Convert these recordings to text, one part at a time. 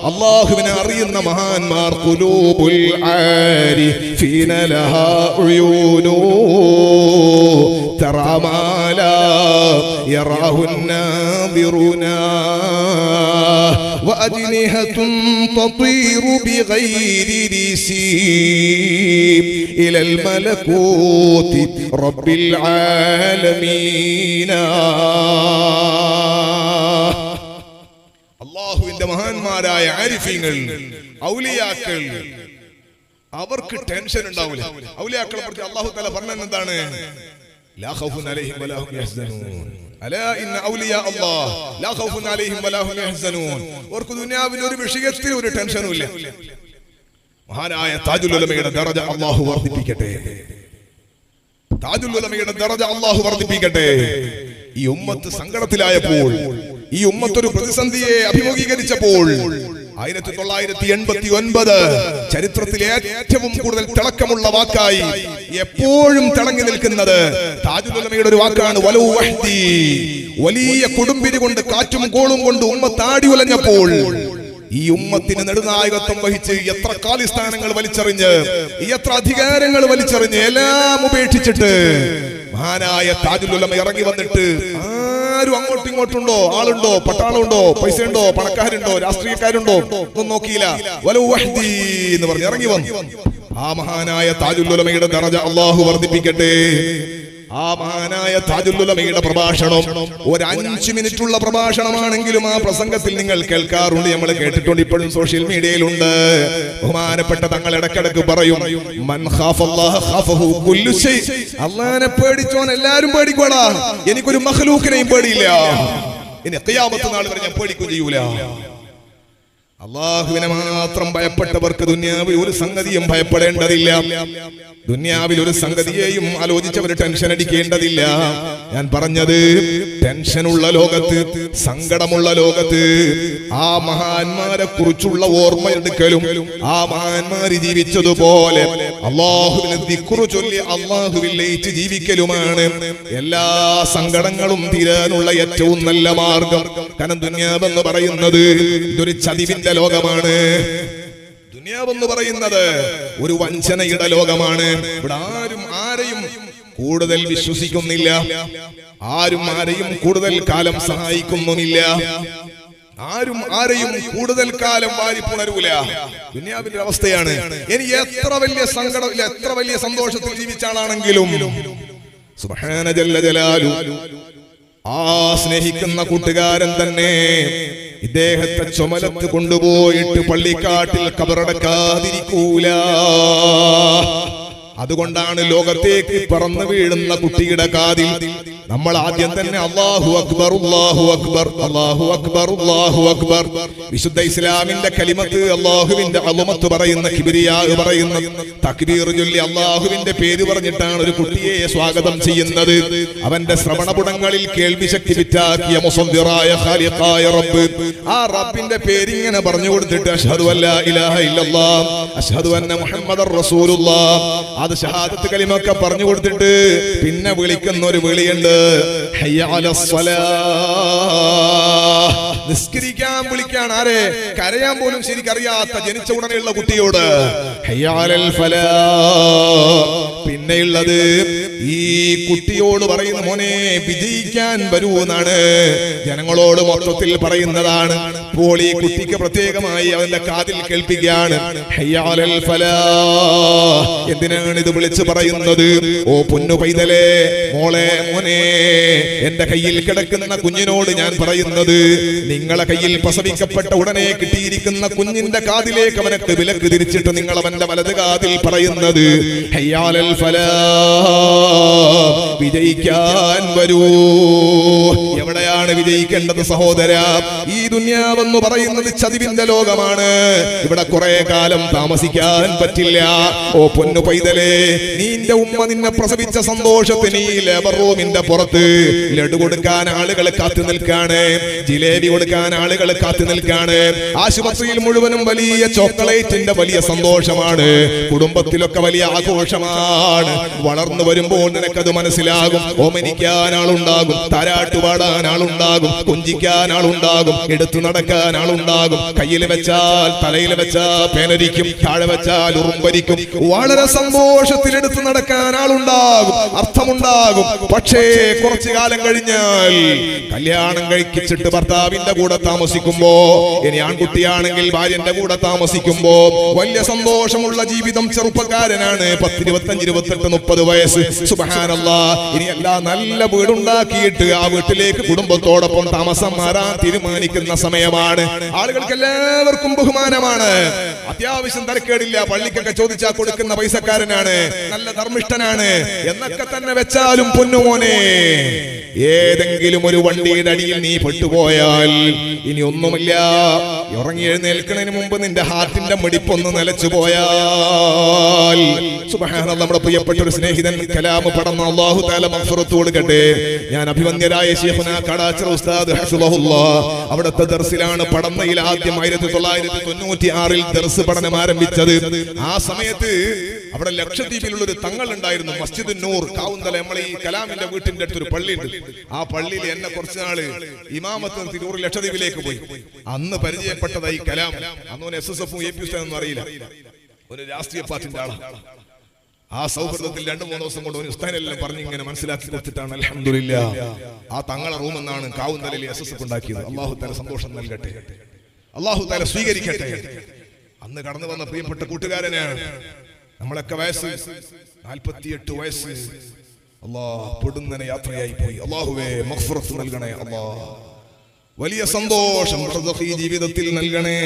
അല്ലാഹുവിനെ അറിയുന്ന മഹാന്മാർ ഖുലൂബുൽ ആരിഫീന ലഹാ ഉയൂനു തറാ മാ ലാ യറാഹു الناظرون وأجنحة تطير بغير رسيب إلى الملكوت رب العالمين. അല്ലാഹുവിന്റെ മഹാന്മാരായ ആരിഫീങ്ങൾ, ഔലിയാക്കൾ, അവർക്ക് ടെൻഷൻ ഉണ്ടാവില്ല. ഔലിയാക്കളെ പറ്റി അല്ലാഹു തആല പറഞ്ഞത് എന്താണ്? ലാ ഖൗഫുൻ അലൈഹിം വലാ ഹും യഹ്സനൂൻ. അലാ ഇന്ന ഔലിയാ അല്ലാഹ് ലാ ഖൗഫുൻ അലൈഹിം വലാ ഹും യഹ്സനൂൻ. അവർക്ക് ദുനിയാവിൽ ഒരു വിഷയത്തിൽ ഒരു ടെൻഷനും ഇല്ല. മഹാനായ താജുൽ ഉലമയുടെ ദറജ അല്ലാഹു വർദ്ധിപ്പിക്കട്ടെ. താജുൽ ഉലമയുടെ ദറജ അല്ലാഹു വർദ്ധിപ്പിക്കട്ടെ. ഈ ഉമ്മത്ത് സങ്കടത്തിലായപ്പോൾ, ഈ ഉമ്മത്ത് ഒരു പ്രതിസന്ധിയെ അഭിമുഖീകരിച്ചപ്പോൾ 1989 ചരിത്രത്തിലെ ഏറ്റവും കൂടുതൽ തിളക്കമുള്ള വാക്കായി എപ്പോഴും തിളങ്ങി നിൽക്കുന്നത് താജുൽ ഉലമയുടെ ഒരു വാക്കാണ്. വലൗ വഹ്ദി. വലിയ കൊടുമ്പിരി കൊണ്ട്, കാറ്റും കോളും കൊണ്ട് ഉമ്മത്താടി ഉലഞ്ഞപ്പോൾ ഈ ഉമ്മത്തിന് നെടുനായകത്വം വഹിച്ച് എത്ര കാലിസ്ഥാനങ്ങൾ വലിച്ചെറിഞ്ഞ്, എത്ര അധികാരങ്ങൾ വലിച്ചെറിഞ്ഞ്, എല്ലാം ഉപേക്ഷിച്ചിട്ട് മഹാനായ താജുൽ ഉലമ ഇറങ്ങി വന്നിട്ട് ആരും അങ്ങോട്ടും ഇങ്ങോട്ടുണ്ടോ, ആളുണ്ടോ, പട്ടാളമുണ്ടോ, പൈസ ഉണ്ടോ, പണക്കാരുണ്ടോ, രാഷ്ട്രീയക്കാരുണ്ടോ ഒന്നും നോക്കിയില്ല. വലൗ വഹ്ദി എന്ന് പറഞ്ഞ് ഇറങ്ങി വന്നു. ആ മഹാനായ താജുൽ ഉലമയുടെ ദറജ അല്ലാഹു വർദ്ധിപ്പിക്കട്ടെ. ആ മഹാനായ താജുൽ ഉലമയുടെ പ്രഭാഷണം ഒരു 5 മിനിറ്റുള്ള പ്രഭാഷണമാണെങ്കിലും ആ പ്രസംഗത്തിൽ നിങ്ങൾ കേൾക്കാറുണ്ട്, നമ്മൾ കേട്ടിട്ടുണ്ട്, ഇപ്പോഴും സോഷ്യൽ മീഡിയയിലുണ്ട്. ബഹുമാനപ്പെട്ട തങ്ങൾ ഇടക്കിടക്ക് പറയും, മൻ ഖാഫല്ലാഹ ഖാഫഹു കുല്ലു ശൈ. അല്ലാഹനെ പേടിച്ചോൻ എല്ലാരും പേടിക്കോടാ, എനിക്കൊരു മഖ്ലൂഖിനെയും പേടിയില്ല, ഇനി ഖിയാമത്ത് നാൾ വരെ ഞാൻ പേടിക്കുകയും ചെയ്യൂല. അല്ലാഹുവിനെ മാത്രം ഭയപ്പെട്ടവർക്ക് ദുനിയാവിൽ ഒരു സംഗതിയും ഭയപ്പെടേണ്ടതില്ല. ദുനിയാവിൽ ഒരു സംഗതിയെയും ആലോചിച്ചവർ ടെൻഷൻ അടിക്കേണ്ടതില്ല. ഞാൻ പറഞ്ഞത്, ടെൻഷനുള്ള ലോകത്ത്, സങ്കടമുള്ള ലോകത്ത് ആ മഹാന്മാരെ കുറിച്ചുള്ള ഓർമ്മയെടുക്കലും, ആ മഹാന്മാര് ജീവിച്ചതുപോലെ അല്ലാഹുവിനെ ദിക്റ് ചൊല്ലി അല്ലാഹുവിൽ ലയിച്ച് ജീവിക്കലുമാണ് എല്ലാ സങ്കടങ്ങളും തീരാനുള്ള ഏറ്റവും നല്ല മാർഗം. കാരണം ദുനിയാവെന്ന് പറയുന്നത് ഇതൊരു ചതിവിന്റെ ലോകമാണ്. ദുനിയാവെന്ന് പറയുന്നത് ഒരു വഞ്ചനയുടെ ലോകമാണ്. ഇവിടെ ആരും ആരെയും കൂടുതൽ വിശ്വസിക്കുന്നില്ല, ആരും ആരെയും കൂടുതൽ കാലം സഹായിക്കുന്നുമില്ല, ആരും ആരെയും കൂടുതൽ കാലം വാരിപ്പുണരൂല. ദുനിയാവിന്റെ അവസ്ഥയാണ്. ഇനി എത്ര വലിയ സങ്കടമില്ല, എത്ര വലിയ സന്തോഷത്തിൽ ജീവിച്ച ആളാണെങ്കിലും സുബ്ഹാന ജല്ല ജലാലു ആ സ്നേഹിക്കുന്ന കൂട്ടുകാരൻ തന്നെ ഇദ്ദേഹത്തെ ചുമലത്ത് കൊണ്ടുപോയിട്ട് പള്ളിക്കാട്ടിൽ കബറടക്കാതിരിക്കൂല. അതുകൊണ്ടാണ് ലോകത്തേക്ക് പറന്നു വീഴുന്ന കുട്ടിയുടെ കാതിൽ നമ്മൾ ആദ്യം തന്നെ അല്ലാഹു അക്ബർ, അല്ലാഹു അക്ബർ, അല്ലാഹു അക്ബർ, അല്ലാഹു അക്ബർ. വിശുദ്ധ ഇസ്ലാമിന്റെ കലിമത്ത്, അല്ലാഹുവിന്റെ അളുമത്ത് പറയുന്ന, കിബ്രിയാ പറയുന്ന തക്ബീർ ചൊല്ലി അല്ലാഹുവിന്റെ പേര് പറഞ്ഞിട്ടാണ് ഒരു കുട്ടിയെ സ്വാഗതം ചെയ്യുന്നത്. അവന്റെ ശ്രവണപുടങ്ങളിൽ കേൾവി ശക്തി വിറ്റാക്കിയ മുസദ്ദിറായ ഖാലിഖായ റബ്ബ്, ആ റബ്ബിന്റെ പേരിങ്ങനെ പറഞ്ഞു കൊടുത്തിട്ട് അശ്ഹദു അല്ലാ ഇലാഹ ഇല്ലല്ലാഹ് അശ്ഹദു അന്ന മുഹമ്മദർ റസൂലുള്ളാഹ്, അത് ഷഹാദത്ത് കലിമൊക്കെ പറഞ്ഞു കൊടുത്തിട്ട് പിന്നെ വിളിക്കുന്ന ഒരു വിളിയുണ്ട്, ഹയ്യ അലസ് സ്വലാഹ്. നിസ്കരിക്കാൻ വിളിക്കാൻ ആരെ? കരയാൻ പോലും ശരിക്കറിയാത്ത ജനിച്ച ഉടനെയുള്ള കുട്ടിയോട് ഹയ്യ അലൽ ഫലാഹ്. പിന്നെയുള്ളത് ഈ കുട്ടിയോട് പറയുന്ന, മോനെ വിജയിക്കാൻ വരൂ എന്നാണ് ജനങ്ങളോട് മൊത്തത്തിൽ പറയുന്നതാണ്. അപ്പോൾ ഈ കുട്ടിക്ക് പ്രത്യേകമായി അവന്റെ കാതിൽ കേൾപ്പിക്കുകയാണ്, ഹയ്യ അലൽ ഫലാഹ്. എന്തിനാണ് ഇത് വിളിച്ചു പറയുന്നത്? ഓ പൊന്നു പൈതലേ, മോളെ, മോനെ, എന്റെ കയ്യിൽ കിടക്കുന്ന കുഞ്ഞിനോട് ഞാൻ പറയുന്നത്, നിങ്ങളെ കയ്യിൽ പ്രസവിക്കപ്പെട്ട ഉടനെ കിട്ടിയിരിക്കുന്ന കുഞ്ഞിന്റെ കാതിലേക്ക് അവനക്ക് വിലക്ക് തിരിച്ചിട്ട് നിങ്ങൾ അവന്റെ വലത് കാതിൽ പറയുന്നത് ഹയ്യ അലൽ ഫലാഹ്, വിജയിക്കാൻ വരൂ. എവിടെയാണ് വിജയിക്കേണ്ടത് സഹോദര? ഈ ദുനിയാവെന്ന് പറയുന്നത് ചതിവിന്റെ ലോകമാണ്. ഇവിടെ കുറെ കാലം താമസിക്കാൻ പറ്റില്ല. ഓ പൊന്നു പൈതലേ, മോളെ, നിന്റെ ഉമ്മ നിന്നെ പ്രസവിച്ച സന്തോഷത്തിന് ഈ ലേബർ റൂമിന്റെ പുറത്ത് ലഡു കൊടുക്കാൻ ആളുകൾ കാത്തു നിൽക്കാണ്, ജിലേബി കൊടുക്കാൻ ആളുകൾ കാത്തു നിൽക്കാണ്. ആശുപത്രിയിൽ മുഴുവനും വലിയ ചോക്ലേറ്റിന്റെ വലിയ സന്തോഷമാണ്, കുടുംബത്തിലൊക്കെ വലിയ ആഘോഷമാണ്. വളർന്നു വരുമ്പോൾ നിനക്കത് മനസ്സിലാകും. ഓമനിക്കാൻ ആളുണ്ടാകും, താരാട്ടുപാടാൻ ആളുണ്ടാകും, കൊഞ്ചിക്കാൻ ആളുണ്ടാകും, എടുത്തു നടക്കാൻ ആളുണ്ടാകും. കയ്യിൽ വെച്ചാൽ തലയിൽ വെച്ചാൽ പേനരിക്കും, താഴെ വെച്ചാൽ ഉറുമ്പരിക്കും. വളരെ സന്തോഷത്തിൽ എടുത്തു നടക്കാൻ ആളുണ്ടാകും, അർത്ഥമുണ്ടാകും. പക്ഷേ കുറച്ചു കാലം കഴിഞ്ഞാൽ കല്യാണം കഴിച്ചിട്ട് ഭർത്താവിന്റെ കൂടെ താമസിക്കുമ്പോ, ഇനി ആൺകുട്ടിയാണെങ്കിൽ ഭാര്യന്റെ കൂടെ താമസിക്കുമ്പോ വലിയ സന്തോഷമുള്ള ജീവിതം, ചെറുപ്പക്കാരനാണ്, 10, 25, 28, 30 വയസ്സ്. സുബ്ഹാനല്ലാഹ്. ഇനി എല്ലാം നല്ല വീടുണ്ടാക്കിയിട്ട് ആ വീട്ടിലേക്ക് കുടുംബത്തോടൊപ്പം താമസം മാറാൻ തീരുമാനിക്കുന്ന സമയമാണ്. ആളുകൾക്ക് എല്ലാവർക്കും ബഹുമാനമാണ്, അത്യാവശ്യം തരക്കേടില്ല, പള്ളിക്കൊക്കെ ചോദിച്ചാൽ കൊടുക്കുന്ന പൈസക്കാരനാണ്, നല്ല ധർമ്മിഷ്ഠനാണ് എന്നൊക്കെ തന്നെ വെച്ചാലും പൊന്നുമോനെ, ഏതെങ്കിലും ഒരു വണ്ടിയുടെ അടിയിൽ നീ പെട്ടുപോയാൽ ഇനി ഒന്നുമില്ല, ഉറങ്ങി എഴുന്നേൽക്കുന്നതിന് മുമ്പ് നിന്റെ ഹാർട്ടിന്റെ മിടിപ്പൊന്ന് നിലച്ചു പോയാൽ, സുബ്ഹാനല്ലാഹ്, നമ്മുടെ പ്രിയപ്പെട്ട ഒരു സ്നേഹിതൻ കലാം പടന്ന അല്ലാഹു തആല മഗ്ഫിറത്ത് കൊടുക്കട്ടെ. ഞാൻ അഭിവന്ദ്യരായ ശൈഖുനാ കടാച്ചിറ ഉസ്താദ് ഹഫിളഹുല്ലാഹ് അവിടുത്തെ ദർസിലാണ് പടന്നയിൽ ആദ്യം 1996 ദർസ് പഠനം ആരംഭിച്ചത്. ആ സമയത്ത് അവിടെ ലക്ഷദ്വീപിലുള്ള ഒരു തങ്ങൾ ഉണ്ടായിരുന്നു, മസ്ജിദ് നൂർ കാവുന്തല. നമ്മളെ ഈ കലാമിന്റെ വീട്ടിന്റെ അടുത്തൊരു പള്ളിയുണ്ട്. ആ പള്ളിയിൽ എന്നെ കുറച്ച് നാള് ഇമാമത്ത് തിരൂർ ലക്ഷദ്വീപിലേക്ക് പോയി. അന്ന് പരിചയപ്പെട്ടതായി കലാം. അന്നോന് SSF APUS ഒന്നും അറിയില്ല, ഒരു രാഷ്ട്രീയ പാർട്ടിന്റെ ആളാണ്. ആ സൗഹൃദത്തിൽ 2-3 ദിവസം കൊണ്ട് ഒരു ഉസ്താദിനെല്ലാം പറഞ്ഞ് ഇങ്ങനെ മനസ്സിലാക്കി കൊടുത്തിട്ടാണ് അൽഹംദുലില്ലാഹ് ആ തങ്ങളെ റൂം എന്നാണ് കാവുന്തലയിൽ SSF ഉണ്ടാക്കിയത്. അല്ലാഹു തആല സന്തോഷം നൽകട്ടെ, അല്ലാഹു തആല സ്വീകരിക്കട്ടെ. അന്ന് കടന്നു വന്ന പ്രിയപ്പെട്ട കൂട്ടുകാരനാണ്. നമ്മളൊക്കെ വയസ്സ് 48 വയസ്സ്. അല്ലാഹ് പൊടുന്നനെ യാത്രയായി പോയി. അല്ലാഹുവേ മഗ്ഫിറത്ത് നൽകണേ അല്ലാഹ്, വലിയ സന്തോഷം ബർസഖി ജീവിതത്തിൽ നൽകണേ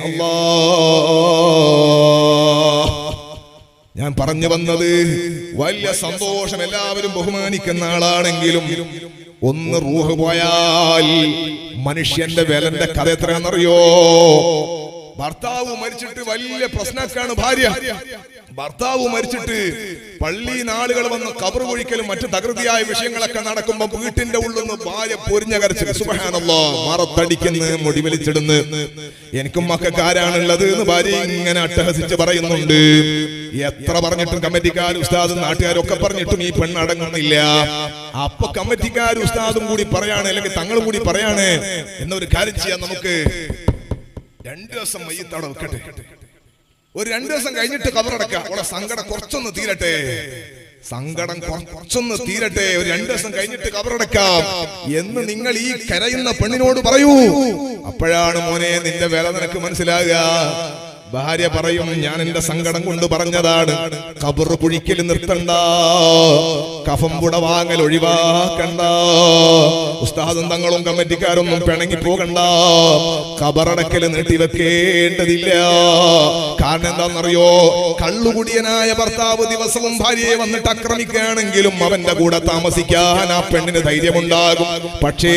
അല്ലാഹ്. ഞാൻ പറഞ്ഞു വന്നത്, വലിയ സന്തോഷം, എല്ലാവരും ബഹുമാനിക്കുന്ന ആളാണെങ്കിലും ഒന്ന് റൂഹ് പോയാൽ മനുഷ്യന്റെ വിലന്റെ കഥ എത്രയാണെന്നറിയോ? ഭർത്താവ് മരിച്ചിട്ട് വലിയ പ്രശ്നക്കാണ് ഭാര്യ. ഭർത്താവ് മരിച്ചിട്ട് പള്ളി നാളുകൾ വന്ന് കബർ കുഴിക്കലും മറ്റു തകൃതിയായ വിഷയങ്ങളൊക്കെ നടക്കുമ്പോ വീട്ടിന്റെ ഉള്ളിൽ നിന്ന് ഭാര്യ പൊരിഞ്ഞ കരച്ചിൽ. സുബ്ഹാനല്ലാഹ്, മറത്തടിക്കുന്ന, മുടി വലിച്ചിടുന്ന്. എനിക്കും മക്കാരാണുള്ളത് എന്ന് ഭാര്യ ഇങ്ങനെ അട്ടഹസിച്ച് പറയുന്നുണ്ട്. എത്ര പറഞ്ഞിട്ടും കമ്മിറ്റിക്കാരും ഉസ്താദും നാട്ടുകാരും ഒക്കെ പറഞ്ഞിട്ടും ഈ പെണ്ണടങ്ങുന്നില്ല. അപ്പൊ കമ്മിറ്റിക്കാരും ഉസ്താദും കൂടി പറയാണ്, അല്ലെങ്കിൽ തങ്ങളും കൂടി പറയാണ്, എന്നൊരു കാര്യം ചെയ്യാൻ, നമുക്ക് 2 ദിവസം മയ്യത്തവിടെ വെക്കട്ടെ, ഒരു 2 ദിവസം കഴിഞ്ഞിട്ട് ഖബറടക്കാം, അവളെ സങ്കടം കുറച്ചൊന്ന് തീരട്ടെ, സങ്കടം കുറച്ചൊന്ന് തീരട്ടെ, ഒരു 2 ദിവസം കഴിഞ്ഞിട്ട് ഖബറടക്കാം എന്ന് നിങ്ങൾ ഈ കരയുന്ന പെണ്ണിനോട് പറയൂ. അപ്പോഴാണ് മോനെ നിന്റെ വില നിനക്ക് മനസ്സിലാകുക. ഭാര്യ പറയും, ഞാൻ എന്റെ സങ്കടം കൊണ്ട് പറഞ്ഞതാണ്, ഖബർ കുഴിക്കൽ നിർത്തണ്ട, കഫം പുട വാങ്ങൽ ഒഴിവാക്കണ്ട, ഉസ്താദും തങ്ങളും കമ്മിറ്റിക്കാരൊന്നും പിണങ്ങി പോകണ്ട, ഖബറടക്കൽ നീട്ടിവെക്കേണ്ടതില്ല. കാരണം എന്താണെന്നറിയോ? കള്ളുകുടിയനായ ഭർത്താവ് ദിവസവും ഭാര്യയെ വന്നിട്ട് ആക്രമിക്കുകയാണെങ്കിലും അവന്റെ കൂടെ താമസിക്കാൻ ആ പെണ്ണിന് ധൈര്യമുണ്ടാകും. പക്ഷേ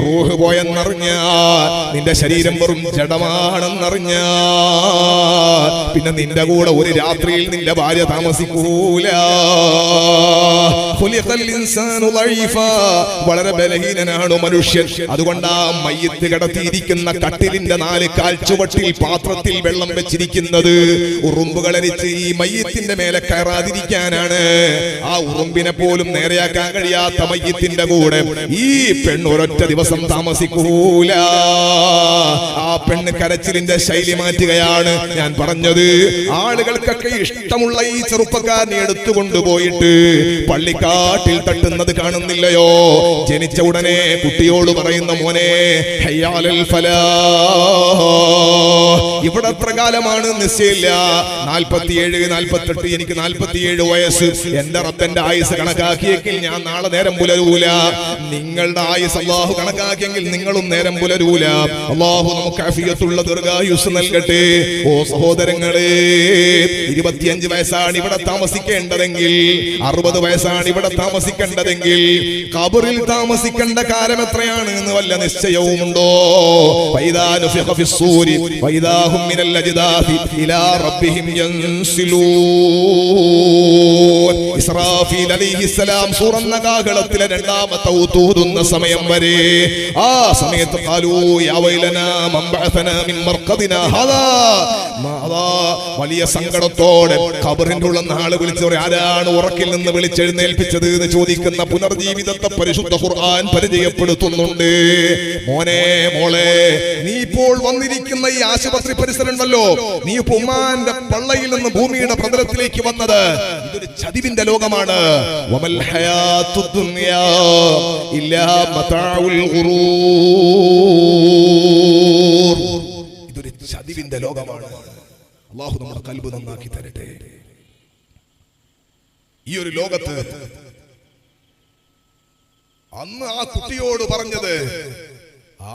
റൂഹ് പോയെന്നറിഞ്ഞാൽ, നിന്റെ ശരീരം വെറും ജഡമാണെന്നറിഞ്ഞാൽ, പിന്നെ നിന്റെ കൂടെ ഒരു രാത്രിയിൽ നിന്റെ ഭാര്യ താമസിക്കൂല. വളരെ ബലഹീനനാണ് മനുഷ്യൻ. അതുകൊണ്ടാ മയ്യത്ത് കിടത്തിയിരിക്കുന്ന കട്ടിലിന്റെ 4 കാൽച്ചുവട്ടിൽ പാത്രത്തിൽ വെള്ളം വെച്ചിരിക്കുന്നത്. ഉറുമ്പുകളരിച്ച് ഈ മയ്യത്തിന്റെ മേലെ കയറാതിരിക്കാനാണ്. ആ ഉറുമ്പിനെ പോലും നേരെയാക്കാൻ കഴിയാത്ത മയ്യത്തിന്റെ കൂടെ ഈ പെണ്ണ് ഒരൊറ്റ ദിവസം താമസിക്കൂല. ആ പെണ്ണ് കരച്ചിലിന്റെ ശൈലി മാറ്റുകയാണ്. ഞാൻ പറഞ്ഞത്, ആളുകൾക്കൊക്കെ ഇഷ്ടമുള്ള ഈ ചെറുപ്പക്കാരനെ എടുത്തുകൊണ്ടുപോയിട്ട് പള്ളിക്കാട്ടിൽ തട്ടുന്നത് കാണുന്നില്ലയോ? ജനിച്ച ഉടനെ കുട്ടിയോട് പറയുന്ന, മോനെ ഹയ്യാലൽ ഫലാഹ്. ഇവിടെ എത്ര കാലമാണ് നിശ്ചയില്ല, 47, 48, എനിക്ക് 47 വയസ്സ്. എന്റെ റബ്ബന്റെ ആയുസ് കണക്കാക്കിയെങ്കിൽ ഞാൻ നാളെ നേരം പുലരൂല. നിങ്ങളുടെ ആയുസ് അല്ലാഹു കണക്കാക്കിയെങ്കിൽ നിങ്ങളും നേരം പുലരൂല. അല്ലാഹു നമുക്ക് ആഫിയത്തുള്ള ദീർഘായുസ് നൽകട്ടെ. ഓ സഹോദരങ്ങളെ, 25 വയസ്സാണ് ഇവിടെ താമസിക്കേണ്ടതെങ്കിൽ, 60 വയസ്സാണ് ഇവിടെ താമസിക്കേണ്ടതെങ്കിൽ, ഖബറിൽ താമസിക്കേണ്ട കാലം എത്രയാണ് എന്ന് വല്ല നിശ്ചയവുമുണ്ടോ? ഫൈദാ നുഫിഖ ഫിസ്സൂരി ഫൈദാ ഹും മിനൽ അജ്ദാഥി ഇലാ റബ്ബിഹിം യൻസിലൂൻ. ഇസ്രാഫീൽ അലൈഹിസ്സലാം സൂറന്ന കാഹളത്തിലെ രണ്ടാമത്തെ ഊതൂതുന്ന സമയം വരെ ആ സമയത്ത് ഖാലൂ യാ വൈലനാ മൻ ബഅസനാ മിൻ മർഖദിനാ ഹാദാ. വലിയ സങ്കടത്തോടെ ഖബറിന്റെ ഉള്ള ആള് വിളിച്ചു പറയും, ആരാണ് ഉറക്കിൽ നിന്ന് വിളിച്ചെഴുന്നേൽപ്പിച്ചത് എന്ന് ചോദിക്കുന്ന പുനർജീവിതത്തെ പരിശുദ്ധ ഖുർആൻ പരിചയപ്പെടുത്തുന്നുണ്ട്. മോനെ മോളെ, നീ ഇപ്പോൾ വന്നിരിക്കുന്ന ഈ ആശുപത്രി പരിസരമുണ്ടല്ലോ, നീ ഇപ്പൊ ഉമ്മാന്റെ പള്ളയിൽ നിന്ന് ഭൂമിയുടെ പ്രതലത്തിലേക്ക് വന്നത് ഇതൊരു ചതിവിന്റെ ലോകമാണ്. വമൽ ഹയാത്തുദ് ദുനിയാ ഇല്ലാ മതാഉൽ ഗുറൂർ. ഇതൊരു ചതിവിന്റെ ലോകമാണ്. അല്ലാഹു നമ്മുടെ ഖൽബ് നന്നാക്കി തരട്ടെ. ഈ ഒരു ലോകത്ത് അന്ന് ആ കുട്ടിയോട് പറഞ്ഞത്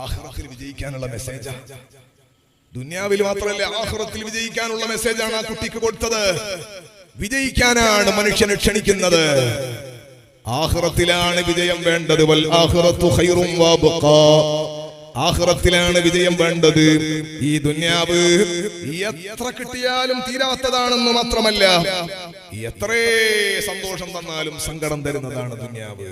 ആഖിറത്തിൽ വിജയിക്കാനുള്ള മെസ്സേജാ. ദുനിയാവിൽ മാത്രമല്ല, ആഖിറത്തിൽ വിജയിക്കാനുള്ള മെസ്സേജാണ് ആ കുട്ടിക്ക് കൊടുത്തത്. വിജയിക്കാനാണ് മനുഷ്യനെ ക്ഷണിക്കുന്നത്. ആഖിറത്തിലാണ് വിജയം വേണ്ടത്. വൽ ആഖിറത്തു ഖൈറും വബഖാ. ആഖിറത്തിലാണ് വിജയം വേണ്ടത്. ഈ ദുനിയാവ് എത്ര കിട്ടിയാലും തീരാത്തതാണെന്ന് മാത്രമല്ല, എത്രേ സന്തോഷം തന്നാലും സങ്കടം തരുന്നതാണ് ദുനിയാവ്.